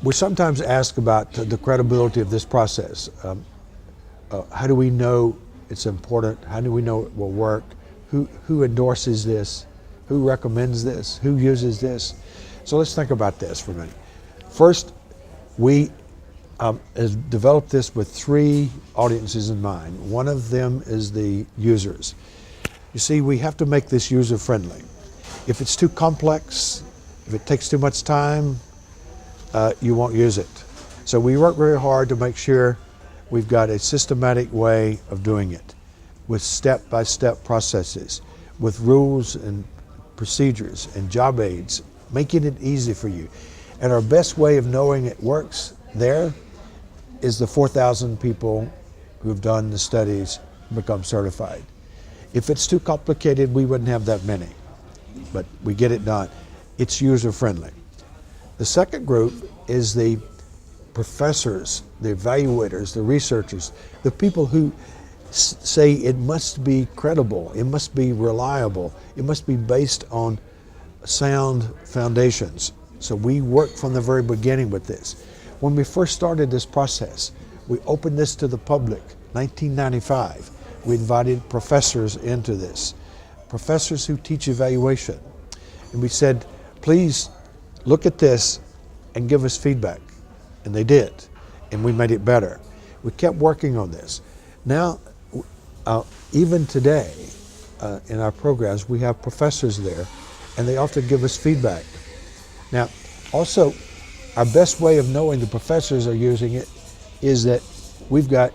We sometimes ask about the credibility of this process. How do we know it's important? How do we know it will work? Who endorses this? Who recommends this? Who uses this? So let's think about this for a minute. First, we have developed this with three audiences in mind. One of them is the users. You see, we have to make this user-friendly. If it's too complex, if it takes too much time, you won't use it. So we work very hard to make sure we've got a systematic way of doing it with step-by-step processes, with rules and procedures and job aids, making it easy for you. And our best way of knowing it works there is the 4,000 people who've done the studies become certified. If it's too complicated, we wouldn't have that many, but we get it done. It's user-friendly. The second group is the professors, the evaluators, the researchers, the people who say it must be credible, it must be reliable, it must be based on sound foundations. So we work from the very beginning with this. When we first started this process, we opened this to the public, 1995. We invited professors into this, professors who teach evaluation. And we said, please look at this and give us feedback. And they did, and we made it better. We kept working on this. Now, even today, in our programs, we have professors there, and they often give us feedback. Now, also, our best way of knowing the professors are using it is that we've got,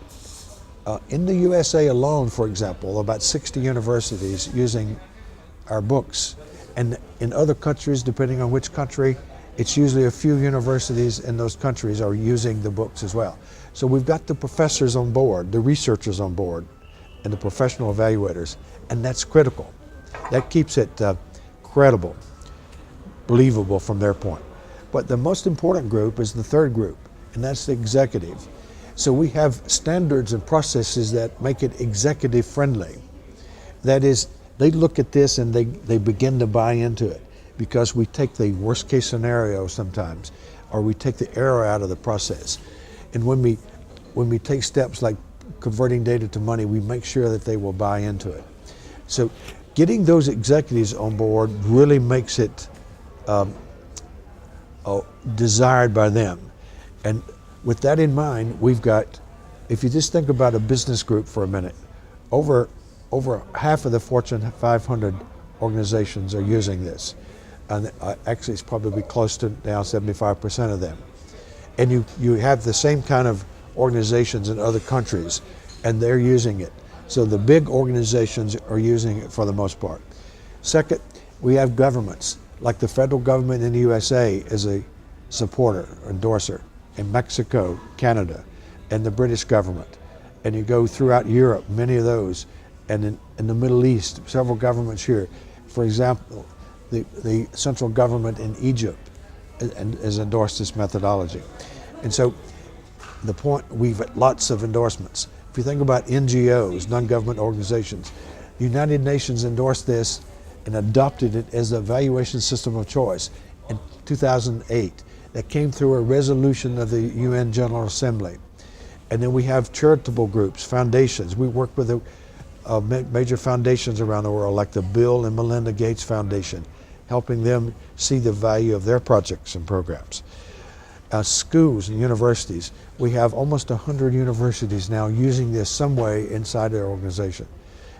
in the USA alone, for example, about 60 universities using our books. And in other countries, depending on which country, it's usually a few universities in those countries are using the books as well. So we've got the professors on board, the researchers on board, and the professional evaluators, and that's critical. That keeps it credible, believable from their point. But the most important group is the third group, and that's the executive. So we have standards and processes that make it executive friendly. That is, they look at this and they begin to buy into it, because we take the worst case scenario sometimes, or we take the error out of the process. And when we take steps like converting data to money, we make sure that they will buy into it. So getting those executives on board really makes it desired by them. And with that in mind, we've got, if you just think about a business group for a minute, over half of the Fortune 500 organizations are using this. And actually it's probably close to now 75% of them. And you have the same kind of organizations in other countries, and they're using it. So the big organizations are using it for the most part. Second, we have governments, like the federal government in the USA is a supporter, endorser, in Mexico, Canada, and the British government. And you go throughout Europe, many of those, and in the Middle East, several governments here. For example, the central government in Egypt has endorsed this methodology. And so the point, we've got lots of endorsements. If you think about NGOs, non-government organizations, the United Nations endorsed this and adopted it as the evaluation system of choice in 2008. That came through a resolution of the UN General Assembly. And then we have charitable groups, foundations. We work with major foundations around the world, like the Bill and Melinda Gates Foundation, helping them see the value of their projects and programs. Schools and universities. We have almost 100 universities now using this some way inside their organization.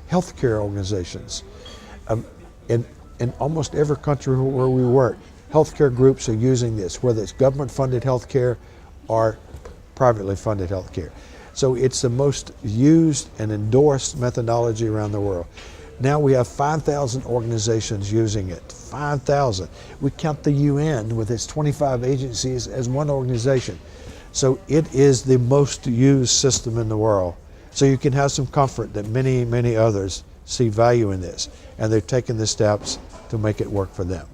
Healthcare organizations. In almost every country where we work, healthcare groups are using this, whether it's government-funded healthcare or privately funded healthcare. So it's the most used and endorsed methodology around the world. Now we have 5,000 organizations using it, 5,000. We count the UN with its 25 agencies as one organization. So it is the most used system in the world. So you can have some comfort that many, many others see value in this, and they've taken the steps to make it work for them.